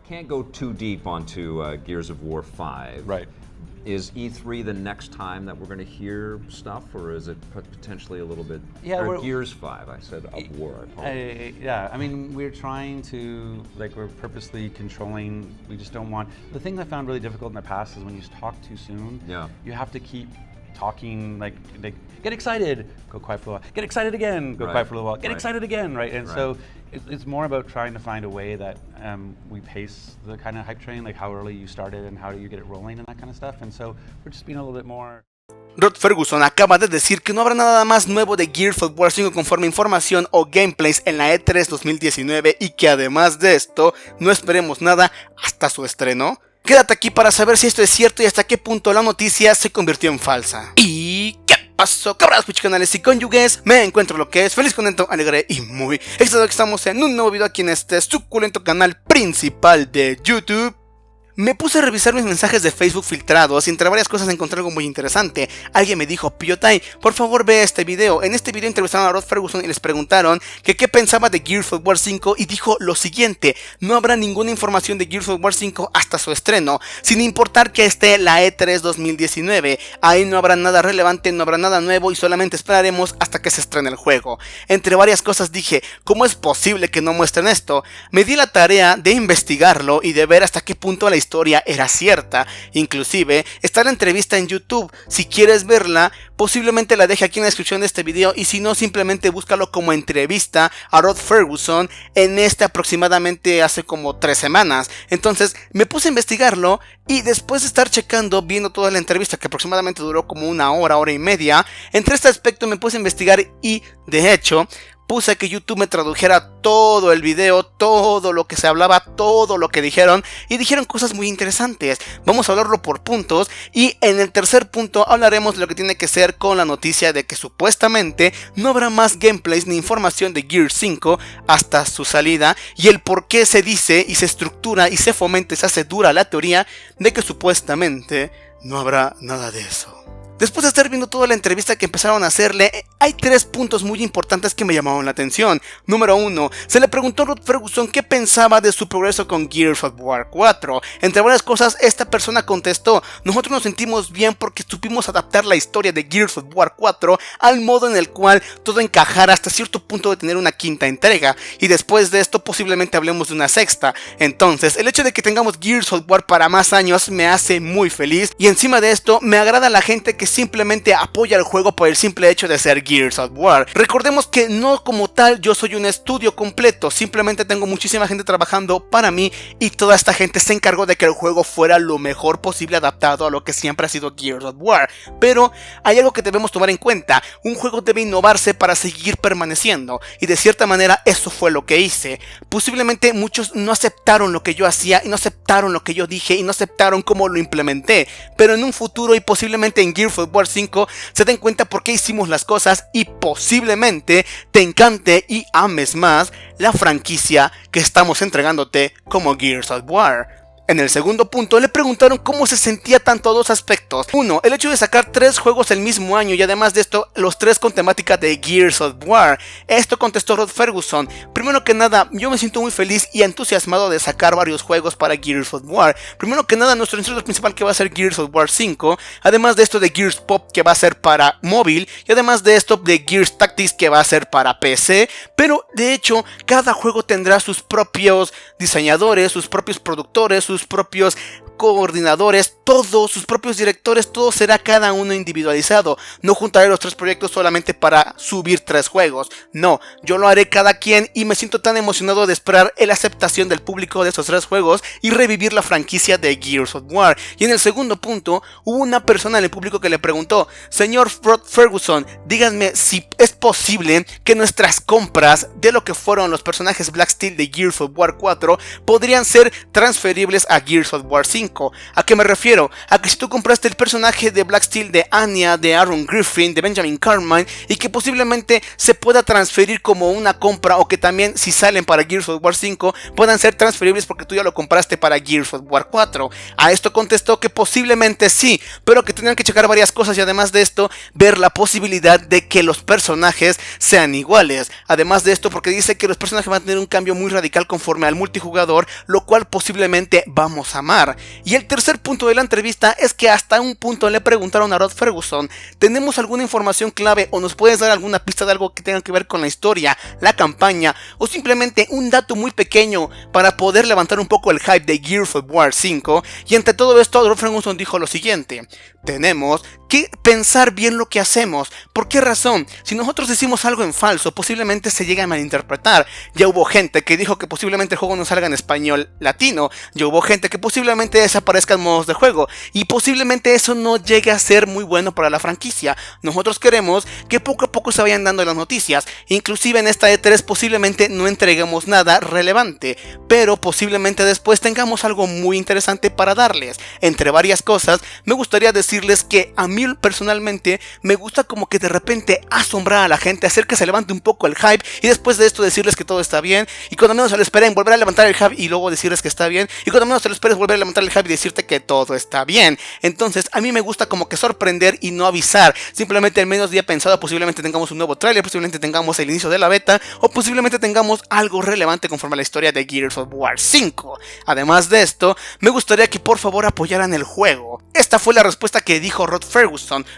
I can't go too deep onto Gears of War 5. Right. Is E3 the next time that we're going to hear stuff, or is it potentially a little bit? Yeah, or Gears 5. I said of War. I apologize. Yeah, I mean, we're trying to, like, we're purposely controlling. We just don't want. The thing I found really difficult in the past is when you talk too soon. Yeah. You have to keep talking, like get excited, go quiet for a while, get excited again, go quiet for a little while, get excited again, right? And so it's more about trying to find a way that we pace the kind of hype train, like how early you started and how do you get it rolling and that kind of stuff. And so we're just being a little bit more. Rod Ferguson acaba de decir que no habrá nada más nuevo de Gears of War 5 conforme información o gameplays en la E3 2019 y que además de esto no esperemos nada hasta su estreno. Quédate aquí para saber si esto es cierto y hasta qué punto la noticia se convirtió en falsa. ¿Y qué pasó, cabras, canales y cónyuges? Me encuentro lo que es feliz, contento, alegre y muy excitado que estamos en un nuevo video aquí en este suculento canal principal de YouTube. Me puse a revisar mis mensajes de Facebook filtrados y entre varias cosas encontré algo muy interesante. Alguien me dijo: PILLOTAI, por favor ve este video. En este video entrevistaron a Rod Ferguson y les preguntaron que qué pensaba de Gears of War 5 y dijo lo siguiente: no habrá ninguna información de Gears of War 5 hasta su estreno, sin importar que esté la E3 2019. Ahí no habrá nada relevante, no habrá nada nuevo y solamente esperaremos hasta que se estrene el juego. Entre varias cosas dije: ¿cómo es posible que no muestren esto? Me di la tarea de investigarlo y de ver hasta qué punto la historia era cierta. Inclusive está la entrevista en YouTube. Si quieres verla, posiblemente la deje aquí en la descripción de este video, y si no, simplemente búscalo como entrevista a Rod Ferguson en aproximadamente hace como 3 semanas. Entonces me puse a investigarlo y después de estar checando, viendo toda la entrevista que aproximadamente duró como una hora, hora y media, entre este aspecto me puse a investigar y de hecho puse que YouTube me tradujera todo el video, todo lo que se hablaba, todo lo que dijeron, y dijeron cosas muy interesantes. Vamos a hablarlo por puntos y en el tercer punto hablaremos de lo que tiene que ser con la noticia de que supuestamente no habrá más gameplays ni información de Gears 5 hasta su salida, y el por qué se dice y se estructura y se fomenta y se hace dura la teoría de que supuestamente no habrá nada de eso. Después de estar viendo toda la entrevista que empezaron a hacerle, hay 3 puntos muy importantes que me llamaron la atención. Número 1, se le preguntó a Rod Ferguson qué pensaba de su progreso con Gears of War 4. Entre varias cosas, esta persona contestó: nosotros nos sentimos bien porque supimos adaptar la historia de Gears of War 4 al modo en el cual todo encajara hasta cierto punto de tener una 5ª entrega, y después de esto posiblemente hablemos de una 6ª. Entonces, el hecho de que tengamos Gears of War para más años me hace muy feliz, y encima de esto me agrada la gente que simplemente apoya el juego por el simple hecho de ser Gears of War. Recordemos que no como tal yo soy un estudio completo, simplemente tengo muchísima gente trabajando para mí y toda esta gente se encargó de que el juego fuera lo mejor posible adaptado a lo que siempre ha sido Gears of War. Pero hay algo que debemos tomar en cuenta: un juego debe innovarse para seguir permaneciendo, y de cierta manera eso fue lo que hice. Posiblemente muchos no aceptaron lo que yo hacía y no aceptaron lo que yo dije y no aceptaron cómo lo implementé, pero en un futuro y posiblemente en Gears of War 5 se den cuenta por qué hicimos las cosas y posiblemente te encante y ames más la franquicia que estamos entregándote como Gears of War. En el segundo punto le preguntaron cómo se sentía tanto a 2 aspectos. 1, el hecho de sacar 3 juegos el mismo año y además de esto los 3 con temática de Gears of War. Esto contestó Rod Ferguson: primero que nada, yo me siento muy feliz y entusiasmado de sacar varios juegos para Gears of War. Primero que nada, nuestro instrumento principal que va a ser Gears of War 5, además de esto de Gears Pop que va a ser para móvil, y además de esto de Gears Tactics que va a ser para PC. Pero de hecho cada juego tendrá sus propios diseñadores, sus propios productores, sus propios coordinadores, todos sus propios directores, todo será cada uno individualizado. No juntaré los 3 proyectos solamente para subir 3 juegos, no, yo lo haré cada quien, y me siento tan emocionado de esperar la aceptación del público de esos 3 juegos y revivir la franquicia de Gears of War. Y en el segundo punto, hubo una persona en el público que le preguntó: señor Rod Ferguson, díganme si es posible que nuestras compras de lo que fueron los personajes Black Steel de Gears of War 4 podrían ser transferibles a Gears of War 5. 5. ¿A qué me refiero? A que si tú compraste el personaje de Black Steel, de Anya, de Aaron Griffin, de Benjamin Carmine, y que posiblemente se pueda transferir como una compra, o que también si salen para Gears of War 5 puedan ser transferibles porque tú ya lo compraste para Gears of War 4. A esto contestó que posiblemente sí, pero que tendrían que checar varias cosas y además de esto ver la posibilidad de que los personajes sean iguales. Además de esto, porque dice que los personajes van a tener un cambio muy radical conforme al multijugador, lo cual posiblemente vamos a amar. Y el tercer punto de la entrevista es que hasta un punto le preguntaron a Rod Ferguson: ¿tenemos alguna información clave o nos puedes dar alguna pista de algo que tenga que ver con la historia, la campaña o simplemente un dato muy pequeño para poder levantar un poco el hype de Gears of War 5? Y entre todo esto, Rod Ferguson dijo lo siguiente: tenemos que pensar bien lo que hacemos. ¿Por qué razón? Si nosotros decimos algo en falso, posiblemente se llegue a malinterpretar. Ya hubo gente que dijo que posiblemente el juego no salga en español latino. Ya hubo gente que posiblemente desaparezcan modos de juego. Y posiblemente eso no llegue a ser muy bueno para la franquicia. Nosotros queremos que poco a poco se vayan dando las noticias. Inclusive en esta E3 posiblemente no entreguemos nada relevante, pero posiblemente después tengamos algo muy interesante para darles. Entre varias cosas, me gustaría decirles que a mí personalmente me gusta como que de repente asombrar a la gente, hacer que se levante un poco el hype y después de esto decirles que todo está bien, y cuando menos se lo esperen volver a levantar el hype y luego decirles que está bien, y cuando menos se lo esperes volver a levantar el hype y decirte que todo está bien. Entonces a mí me gusta como que sorprender y no avisar. Simplemente el menos día pensado posiblemente tengamos un nuevo tráiler, posiblemente tengamos el inicio de la beta o posiblemente tengamos algo relevante conforme a la historia de Gears of War 5. Además de esto, me gustaría que por favor apoyaran el juego. Esta fue la respuesta que dijo Rod Ferguson.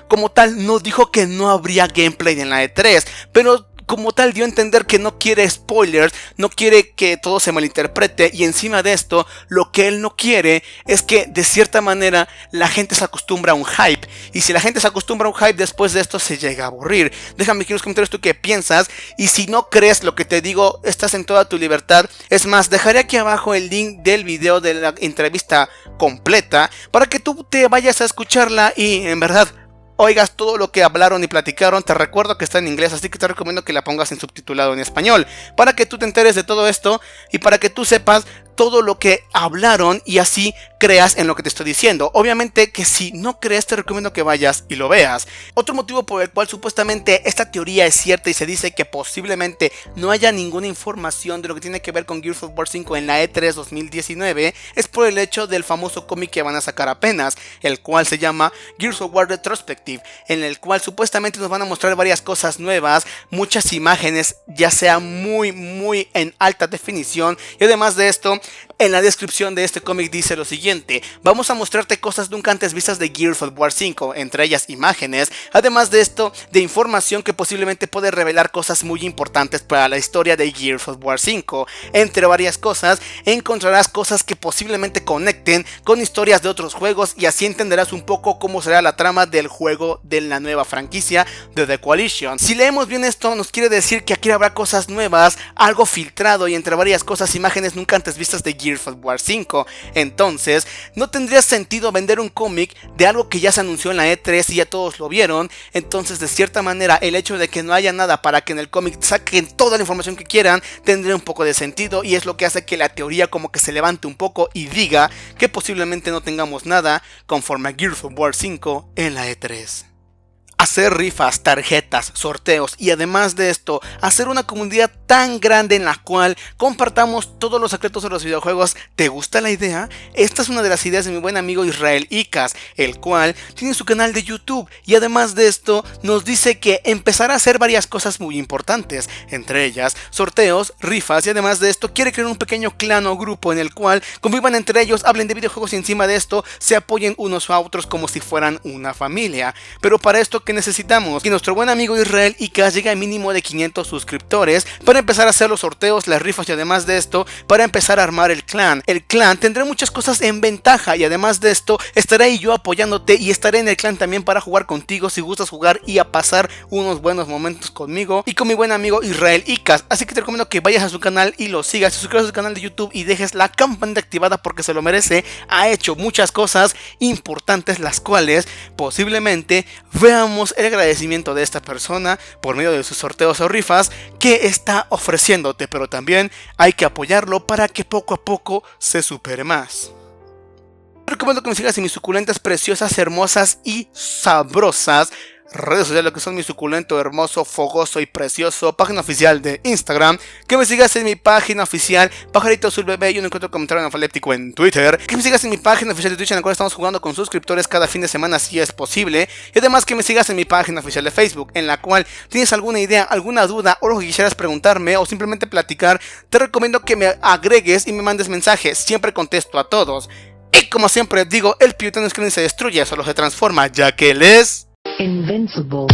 Como tal, no dijo que no habría gameplay en la E3, pero como tal dio a entender que no quiere spoilers, no quiere que todo se malinterprete, y encima de esto, lo que él no quiere es que de cierta manera la gente se acostumbra a un hype, y si la gente se acostumbra a un hype, después de esto se llega a aburrir. Déjame aquí en los comentarios tú qué piensas, y si no crees lo que te digo, estás en toda tu libertad. Es más, dejaré aquí abajo el link del video de la entrevista completa para que tú te vayas a escucharla y en verdad oigas todo lo que hablaron y platicaron. Te recuerdo que está en inglés, así que te recomiendo que la pongas en subtitulado en español, para que tú te enteres de todo esto y para que tú sepas todo lo que hablaron y así creas en lo que te estoy diciendo. Obviamente que si no crees, te recomiendo que vayas y lo veas. Otro motivo por el cual supuestamente esta teoría es cierta y se dice que posiblemente no haya ninguna información de lo que tiene que ver con Gears of War 5 en la E3 2019 es por el hecho del famoso cómic que van a sacar apenas, el cual se llama Gears of War Retrospective, en el cual supuestamente nos van a mostrar varias cosas nuevas, muchas imágenes, ya sea muy en alta definición, y además de esto, en la descripción de este cómic dice lo siguiente: vamos a mostrarte cosas nunca antes vistas de Gears of War 5, entre ellas imágenes, además de esto, de información que posiblemente puede revelar cosas muy importantes para la historia de Gears of War 5. Entre varias cosas, encontrarás cosas que posiblemente conecten con historias de otros juegos y así entenderás un poco cómo será la trama del juego de la nueva franquicia de The Coalition. Si leemos bien esto, nos quiere decir que aquí habrá cosas nuevas, algo filtrado y entre varias cosas, imágenes nunca antes vistas de Gears of War 5. Entonces, no tendría sentido vender un cómic de algo que ya se anunció en la E3 y ya todos lo vieron. Entonces, de cierta manera, el hecho de que no haya nada para que en el cómic saquen toda la información que quieran, tendría un poco de sentido y es lo que hace que la teoría como que se levante un poco y diga que posiblemente no tengamos nada conforme a Gears of War 5 en la E3. Hacer rifas, tarjetas, sorteos y además de esto, hacer una comunidad tan grande en la cual compartamos todos los secretos de los videojuegos. ¿Te gusta la idea? Esta es una de las ideas de mi buen amigo Israel IKAZ, el cual tiene su canal de YouTube y además de esto nos dice que empezará a hacer varias cosas muy importantes, entre ellas sorteos, rifas y además de esto quiere crear un pequeño clan o grupo en el cual convivan entre ellos, hablen de videojuegos y encima de esto se apoyen unos a otros como si fueran una familia. Pero para esto, ¿qué necesitamos? Que nuestro buen amigo Israel IKAZ llegue al mínimo de 500 suscriptores para empezar a hacer los sorteos, las rifas y además de esto para empezar a armar el clan. El clan tendrá muchas cosas en ventaja y además de esto estaré ahí yo apoyándote y estaré en el clan también para jugar contigo si gustas jugar y a pasar unos buenos momentos conmigo y con mi buen amigo Israel IKAZ. Así que te recomiendo que vayas a su canal y lo sigas, te suscribas a su canal de YouTube y dejes la campanita activada porque se lo merece. Ha hecho muchas cosas importantes las cuales posiblemente veamos el agradecimiento de esta persona por medio de sus sorteos o rifas que está ofreciéndote, pero también hay que apoyarlo para que poco a poco se supere más. recomiendo que me sigas en mis suculentas, preciosas, hermosas y sabrosas redes sociales, lo que son mi suculento, hermoso, fogoso y precioso página oficial de Instagram, que me sigas en mi página oficial Pajarito Azul Bebé y un encuentro comentario analfabético en Twitter, que me sigas en mi página oficial de Twitch, en la cual estamos jugando con suscriptores cada fin de semana si es posible, y además que me sigas en mi página oficial de Facebook, en la cual tienes alguna idea, alguna duda o lo que quisieras preguntarme o simplemente platicar, te recomiendo que me agregues y me mandes mensajes, siempre contesto a todos. Y como siempre digo, el pillotai no es que ni se destruye, solo se transforma, ya que él es... Invincible.